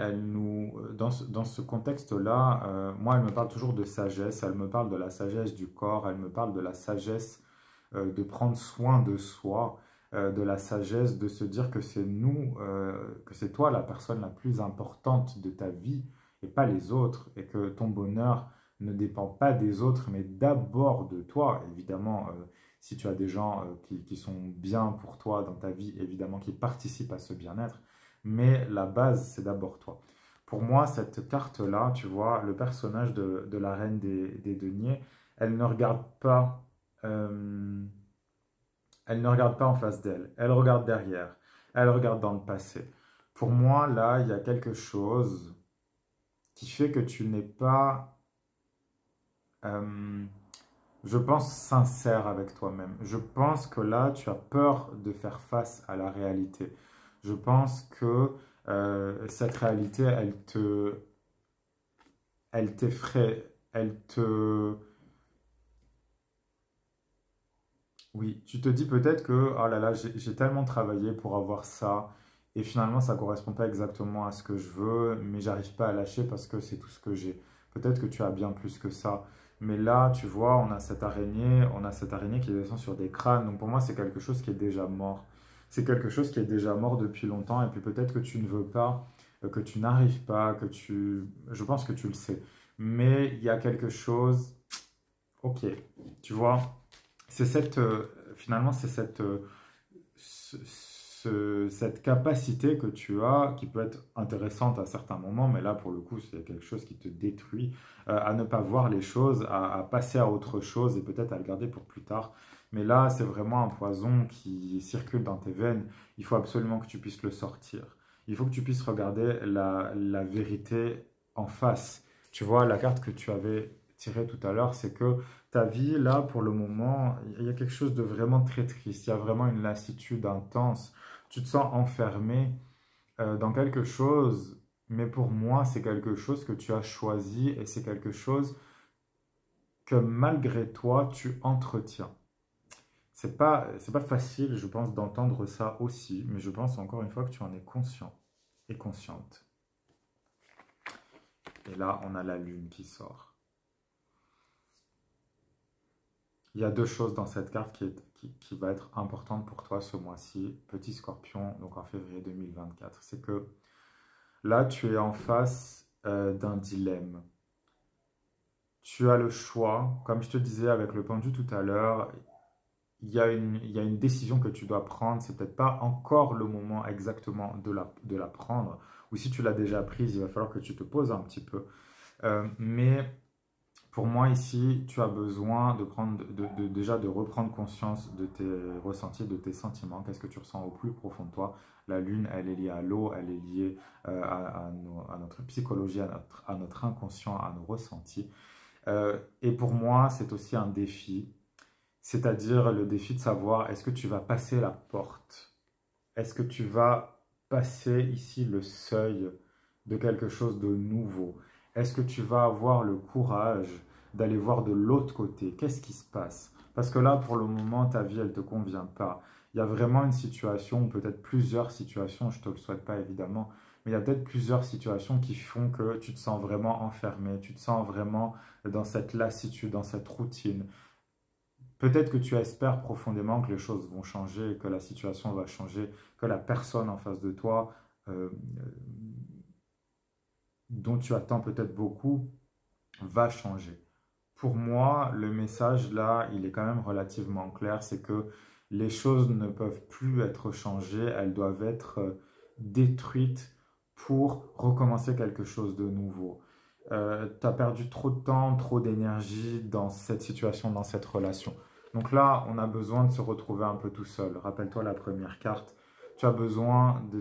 dans ce contexte-là, moi, elle me parle toujours de sagesse, elle me parle de la sagesse du corps, elle me parle de la sagesse de prendre soin de soi, de la sagesse de se dire que c'est nous, que c'est toi la personne la plus importante de ta vie et pas les autres, et que ton bonheur ne dépend pas des autres, mais d'abord de toi. Évidemment, si tu as des gens qui sont bien pour toi dans ta vie, évidemment, qui participent à ce bien-être, mais la base, c'est d'abord toi. Pour moi, cette carte-là, tu vois, le personnage de la reine des deniers, elle ne regarde pas, euh, elle ne regarde pas en face d'elle, elle regarde derrière, elle regarde dans le passé. Pour moi, là, il y a quelque chose qui fait que tu n'es pas, euh, je pense, sincère avec toi-même. Je pense que là, tu as peur de faire face à la réalité. Je pense que cette réalité, elle t'effraie, oui, tu te dis peut-être que, oh là là, j'ai tellement travaillé pour avoir ça, et finalement, ça ne correspond pas exactement à ce que je veux, mais j'arrive pas à lâcher parce que c'est tout ce que j'ai. Peut-être que tu as bien plus que ça. Mais là, tu vois, on a cette araignée qui descend sur des crânes. Donc pour moi, c'est quelque chose qui est déjà mort. c'est quelque chose qui est déjà mort depuis longtemps et puis peut-être que tu ne veux pas, que tu n'arrives pas, que tu... Je pense que tu le sais. Mais il y a quelque chose... Ok, tu vois, c'est cette... finalement, c'est cette... cette capacité que tu as, qui peut être intéressante à certains moments, mais là, pour le coup, c'est quelque chose qui te détruit, à ne pas voir les choses, à passer à autre chose et peut-être à le garder pour plus tard. Mais là, c'est vraiment un poison qui circule dans tes veines. Il faut absolument que tu puisses le sortir. Il faut que tu puisses regarder la vérité en face. Tu vois, la carte que tu avais tirée tout à l'heure, c'est que ta vie, là, pour le moment, il y a quelque chose de vraiment très triste. Il y a vraiment une lassitude intense. Tu te sens enfermé dans quelque chose, mais pour moi, c'est quelque chose que tu as choisi et c'est quelque chose que malgré toi, tu entretiens. C'est pas facile, je pense, d'entendre ça aussi, mais je pense encore une fois que tu en es conscient et consciente. Et là, on a la lune qui sort. Il y a deux choses dans cette carte qui va être importante pour toi ce mois-ci, petit scorpion, donc en février 2024. C'est que là, tu es en face d'un dilemme. Tu as le choix, comme je te disais avec le pendu tout à l'heure, il y a une décision que tu dois prendre. C'est peut-être pas encore le moment exactement de la prendre. Ou si tu l'as déjà prise, il va falloir que tu te poses un petit peu. Mais pour moi ici, tu as besoin de prendre, déjà de reprendre conscience de tes ressentis, de tes sentiments. Qu'est-ce que tu ressens au plus profond de toi? La lune, elle est liée à l'eau, elle est liée à notre psychologie, à notre inconscient, à nos ressentis. Et pour moi, c'est aussi un défi, c'est-à-dire le défi de savoir est-ce que tu vas passer la porte? Est-ce que tu vas passer ici le seuil de quelque chose de nouveau? Est-ce que tu vas avoir le courage d'aller voir de l'autre côté? Qu'est-ce qui se passe? Parce que là, pour le moment, ta vie, elle ne te convient pas. Il y a vraiment une situation, ou peut-être plusieurs situations, je ne te le souhaite pas évidemment, mais il y a peut-être plusieurs situations qui font que tu te sens vraiment enfermé, tu te sens vraiment dans cette lassitude, dans cette routine. Peut-être que tu espères profondément que les choses vont changer, que la situation va changer, que la personne en face de toi, dont tu attends peut-être beaucoup, va changer. Pour moi, le message là, il est quand même relativement clair, c'est que les choses ne peuvent plus être changées, elles doivent être détruites pour recommencer quelque chose de nouveau. Tu as perdu trop de temps, trop d'énergie dans cette situation, dans cette relation. Donc là, on a besoin de se retrouver un peu tout seul. Rappelle-toi la première carte. Tu as besoin de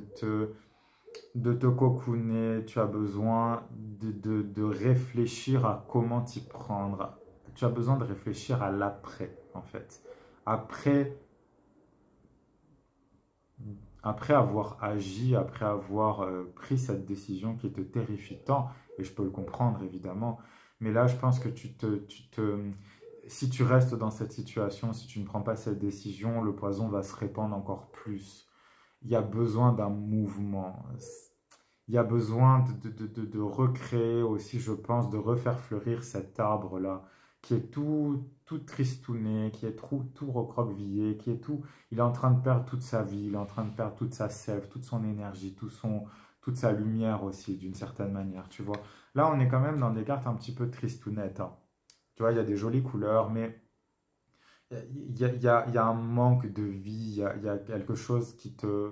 te cocooner, tu as besoin de réfléchir à comment t'y prendre. Tu as besoin de réfléchir à l'après, en fait. Après, après avoir agi, après avoir pris cette décision qui te terrifie tant, et je peux le comprendre évidemment, mais là je pense que si tu restes dans cette situation, si tu ne prends pas cette décision, le poison va se répandre encore plus. Il y a besoin d'un mouvement. Il y a besoin de recréer aussi, je pense, de refaire fleurir cet arbre-là, qui est tout tristouné, qui est tout recroquevillé, qui est tout... Il est en train de perdre toute sa vie, il est en train de perdre toute sa sève, toute son énergie, toute sa lumière aussi, d'une certaine manière, tu vois. Là, on est quand même dans des cartes un petit peu tristounettes, hein. Tu vois, il y a des jolies couleurs, mais il y a un manque de vie, il y a quelque chose qui te...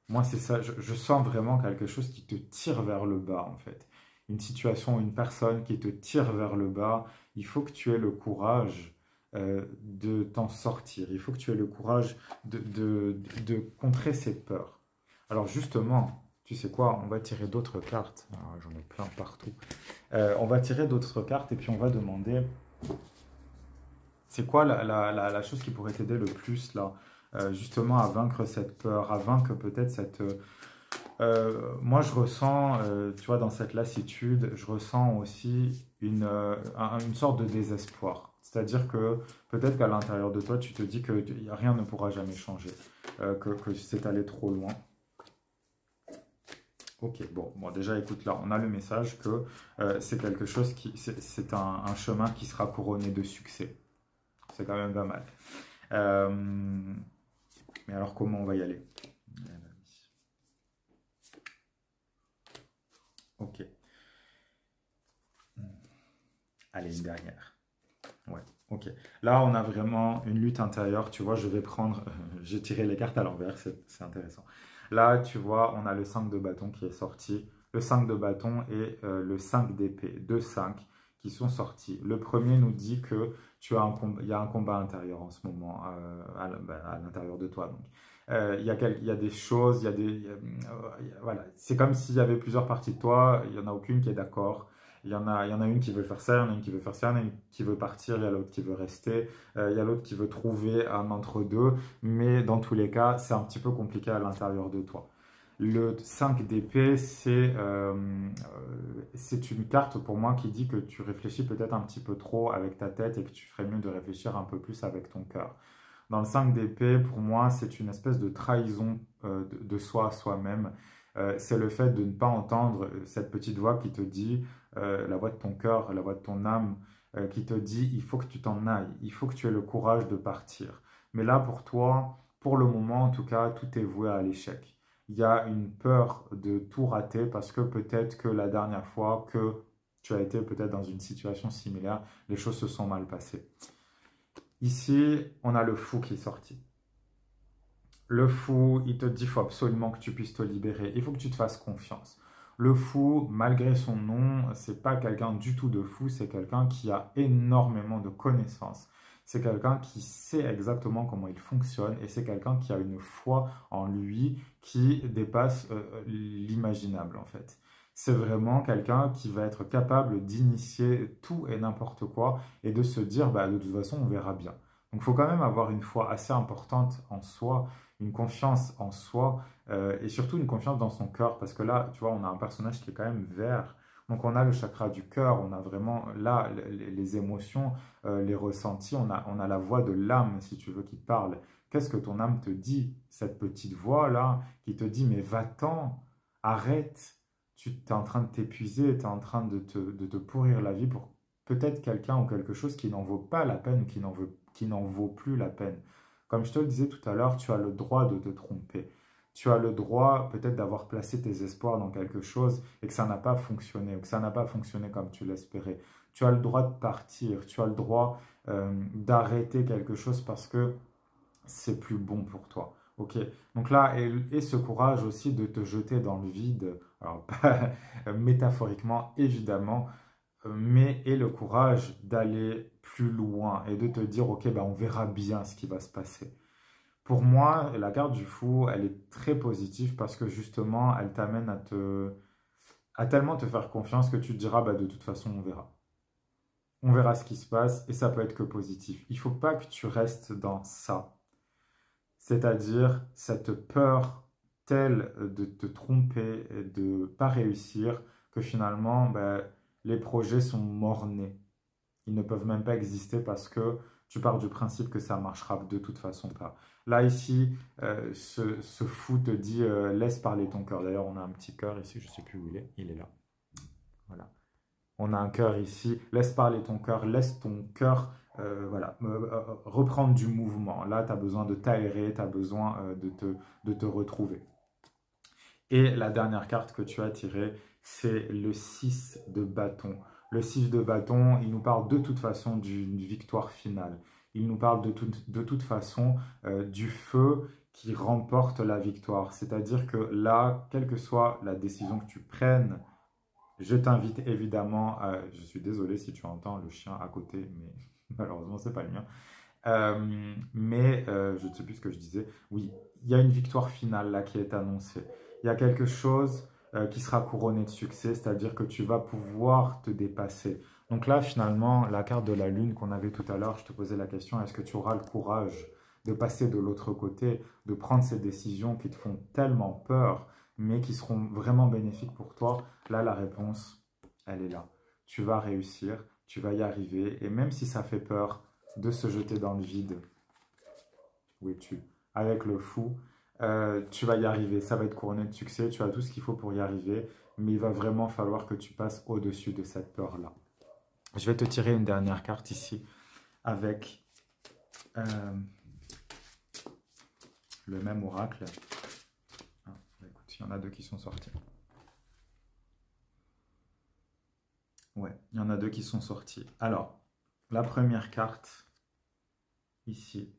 Moi, c'est ça, je sens vraiment quelque chose qui te tire vers le bas, en fait. Une situation, une personne qui te tire vers le bas, il faut que tu aies le courage de t'en sortir. Il faut que tu aies le courage de contrer ces peurs. Alors justement, tu sais quoi, on va tirer d'autres cartes. Ah, j'en ai plein partout. On va tirer d'autres cartes et puis on va demander, c'est quoi la chose qui pourrait t'aider le plus là, justement à vaincre cette peur, à vaincre peut-être cette... moi je ressens, tu vois, dans cette lassitude, je ressens aussi une sorte de désespoir. C'est-à-dire que peut-être qu'à l'intérieur de toi, tu te dis que rien ne pourra jamais changer, que c'est allé trop loin. Ok, bon, déjà écoute, là, on a le message que c'est quelque chose c'est un chemin qui sera couronné de succès. C'est quand même pas mal. Mais alors, comment on va y aller? Ok. Allez, une dernière. Ouais, ok. Là, on a vraiment une lutte intérieure. Tu vois, je vais prendre... j'ai tiré les cartes à l'envers, c'est intéressant. Là, tu vois, on a le 5 de bâton qui est sorti. Le 5 de bâton et le 5 d'épée. Deux 5 qui sont sortis. Le premier nous dit que tu as il y a un combat intérieur en ce moment à l'intérieur de toi. Donc, il y a des choses, il y a des... voilà. C'est comme s'il y avait plusieurs parties de toi. Il n'y en a aucune qui est d'accord. Il y en a une qui veut faire ça, il y en a une qui veut faire ça, il y en a une qui veut partir, il y a l'autre qui veut rester, il y a l'autre qui veut trouver un entre-deux, mais dans tous les cas, c'est un petit peu compliqué à l'intérieur de toi. Le 5 d'épée, c'est une carte pour moi qui dit que tu réfléchis peut-être un petit peu trop avec ta tête et que tu ferais mieux de réfléchir un peu plus avec ton cœur. Dans le 5 d'épée, pour moi, c'est une espèce de trahison de soi à soi-même. C'est le fait de ne pas entendre cette petite voix qui te dit, la voix de ton cœur, la voix de ton âme, qui te dit, il faut que tu t'en ailles, il faut que tu aies le courage de partir. Mais là, pour toi, pour le moment, en tout cas, tout est voué à l'échec. Il y a une peur de tout rater parce que peut-être que la dernière fois que tu as été peut-être dans une situation similaire, les choses se sont mal passées. Ici, on a le fou qui est sorti. Le fou, il te dit qu'il faut absolument que tu puisses te libérer. Il faut que tu te fasses confiance. Le fou, malgré son nom, c'est pas quelqu'un du tout de fou, c'est quelqu'un qui a énormément de connaissances. C'est quelqu'un qui sait exactement comment il fonctionne et c'est quelqu'un qui a une foi en lui qui dépasse l'imaginable en fait. C'est vraiment quelqu'un qui va être capable d'initier tout et n'importe quoi et de se dire, bah, de toute façon, on verra bien. Donc, il faut quand même avoir une foi assez importante en soi, une confiance en soi et surtout une confiance dans son cœur. Parce que là, tu vois, on a un personnage qui est quand même vert. Donc, on a le chakra du cœur, on a vraiment là les émotions, les ressentis, on a la voix de l'âme, si tu veux, qui parle. Qu'est-ce que ton âme te dit? Cette petite voix-là qui te dit, mais va-t'en, arrête. Tu es en train de t'épuiser, tu es en train de te pourrir la vie pour peut-être quelqu'un ou quelque chose qui n'en vaut pas la peine ou qui n'en vaut plus la peine. Comme je te le disais tout à l'heure, tu as le droit de te tromper. Tu as le droit peut-être d'avoir placé tes espoirs dans quelque chose et que ça n'a pas fonctionné, ou que ça n'a pas fonctionné comme tu l'espérais. Tu as le droit de partir, tu as le droit d'arrêter quelque chose parce que c'est plus bon pour toi. Ok, donc là, et ce courage aussi de te jeter dans le vide, alors pas métaphoriquement évidemment, mais et le courage d'aller plus loin et de te dire, ok, ben on verra bien ce qui va se passer. Pour moi, la carte du fou, elle est très positive parce que justement, elle t'amène à tellement te faire confiance que tu te diras, bah, de toute façon, on verra. On verra ce qui se passe et ça peut être que positif. Il ne faut pas que tu restes dans ça. C'est-à-dire cette peur telle de te tromper et de ne pas réussir que finalement, ben, les projets sont mort-nés. Ils ne peuvent même pas exister parce que tu pars du principe que ça ne marchera de toute façon pas. Là, ici, ce fou te dit laisse parler ton cœur. D'ailleurs, on a un petit cœur ici, je ne sais plus où il est. Il est là. Voilà. On a un cœur ici. Laisse parler ton cœur. Laisse ton cœur voilà, reprendre du mouvement. Là, tu as besoin de t'aérer, tu as besoin de te retrouver. Et la dernière carte que tu as tirée, c'est le 6 de bâton. Le 6 de bâton, il nous parle de toute façon d'une victoire finale. Il nous parle de toute façon du feu qui remporte la victoire. C'est-à-dire que là, quelle que soit la décision que tu prennes, je t'invite évidemment à... Je suis désolé si tu entends le chien à côté, mais malheureusement, ce n'est pas le mien. Je ne sais plus ce que je disais. Oui, il y a une victoire finale là qui est annoncée. Il y a quelque chose qui sera couronné de succès, c'est-à-dire que tu vas pouvoir te dépasser. Donc là, finalement, la carte de la lune qu'on avait tout à l'heure, je te posais la question, est-ce que tu auras le courage de passer de l'autre côté, de prendre ces décisions qui te font tellement peur, mais qui seront vraiment bénéfiques pour toi? Là, la réponse, elle est là. Tu vas réussir, tu vas y arriver, et même si ça fait peur de se jeter dans le vide, où es-tu? Avec le fou, tu vas y arriver, ça va être couronné de succès, tu as tout ce qu'il faut pour y arriver, mais il va vraiment falloir que tu passes au-dessus de cette peur-là. Je vais te tirer une dernière carte ici, avec le même oracle. Ah, bah écoute, il y en a deux qui sont sortis. Ouais, il y en a deux qui sont sortis. Alors, la première carte, ici.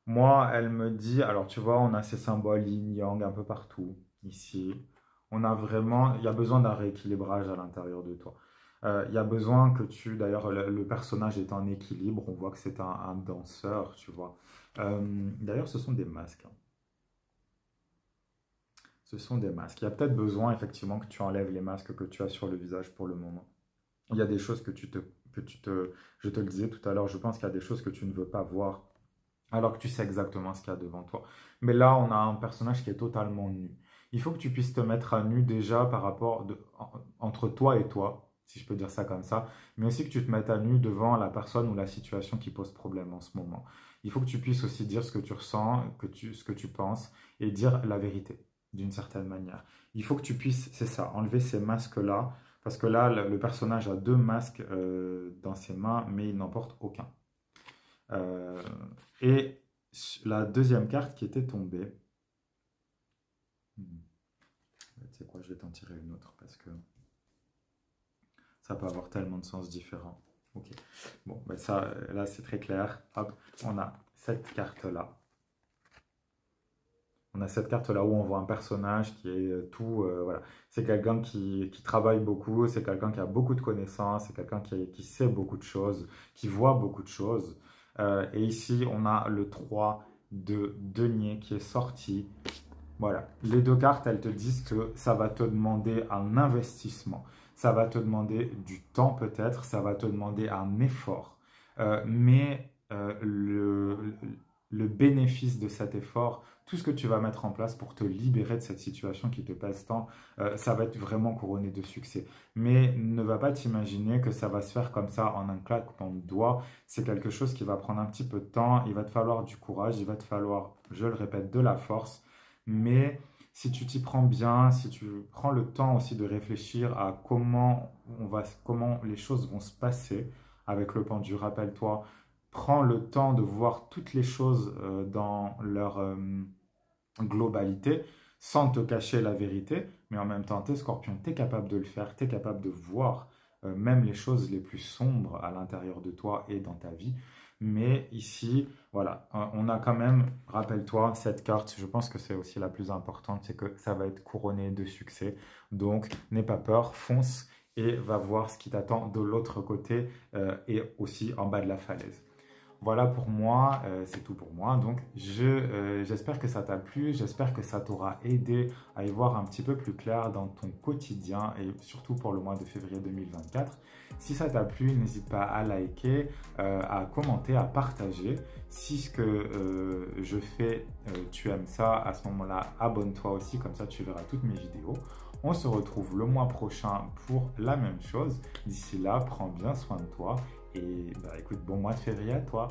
Moi, elle me dit, alors tu vois, on a ces symboles yin-yang un peu partout, ici. On a vraiment, il y a besoin d'un rééquilibrage à l'intérieur de toi. Il y a besoin que tu, d'ailleurs, le personnage est en équilibre, on voit que c'est un danseur, tu vois. D'ailleurs, ce sont des masques, hein. Ce sont des masques. Il y a peut-être besoin, effectivement, que tu enlèves les masques que tu as sur le visage pour le moment. Il y a des choses je te le disais tout à l'heure, je pense qu'il y a des choses que tu ne veux pas voir alors que tu sais exactement ce qu'il y a devant toi. Mais là, on a un personnage qui est totalement nu. Il faut que tu puisses te mettre à nu déjà entre toi et toi, si je peux dire ça comme ça, mais aussi que tu te mettes à nu devant la personne ou la situation qui pose problème en ce moment. Il faut que tu puisses aussi dire ce que tu ressens, ce que tu penses, et dire la vérité, d'une certaine manière. Il faut que tu puisses, c'est ça, enlever ces masques-là, parce que là, le personnage a deux masques dans ses mains, mais il n'en porte aucun. Euh, et la deuxième carte qui était tombée, hmm, tu sais quoi, je vais t'en tirer une autre parce que ça peut avoir tellement de sens différents. Ok, bon, ben ça, là c'est très clair. Hop, on a cette carte-là. On a cette carte-là où on voit un personnage qui est tout, voilà. C'est quelqu'un qui travaille beaucoup, c'est quelqu'un qui a beaucoup de connaissances, c'est quelqu'un qui sait beaucoup de choses, qui voit beaucoup de choses. Et ici, on a le 3 de denier qui est sorti. Voilà, les deux cartes, elles te disent que ça va te demander un investissement, ça va te demander du temps peut-être, ça va te demander un effort. Mais le bénéfice de cet effort, tout ce que tu vas mettre en place pour te libérer de cette situation qui te pèse tant, ça va être vraiment couronné de succès. Mais ne va pas t'imaginer que ça va se faire comme ça en un claquement de doigts. C'est quelque chose qui va prendre un petit peu de temps, il va te falloir du courage, il va te falloir, je le répète, de la force. Mais si tu t'y prends bien, si tu prends le temps aussi de réfléchir à comment les choses vont se passer avec le pendu, rappelle-toi, prends le temps de voir toutes les choses dans leur globalité, sans te cacher la vérité, mais en même temps, t'es Scorpion, t'es capable de le faire, t'es capable de voir même les choses les plus sombres à l'intérieur de toi et dans ta vie. Mais ici, voilà, on a quand même, rappelle-toi, cette carte, je pense que c'est aussi la plus importante, c'est que ça va être couronné de succès. Donc, n'aie pas peur, fonce et va voir ce qui t'attend de l'autre côté et aussi en bas de la falaise. Voilà pour moi, c'est tout pour moi. Donc, j'espère que ça t'a plu, j'espère que ça t'aura aidé à y voir un petit peu plus clair dans ton quotidien et surtout pour le mois de février 2024. Si ça t'a plu, n'hésite pas à liker, à commenter, à partager. Si ce que je fais, tu aimes ça, à ce moment-là, abonne-toi aussi, comme ça tu verras toutes mes vidéos. On se retrouve le mois prochain pour la même chose. D'ici là, prends bien soin de toi et bah, écoute, bon mois de février à toi.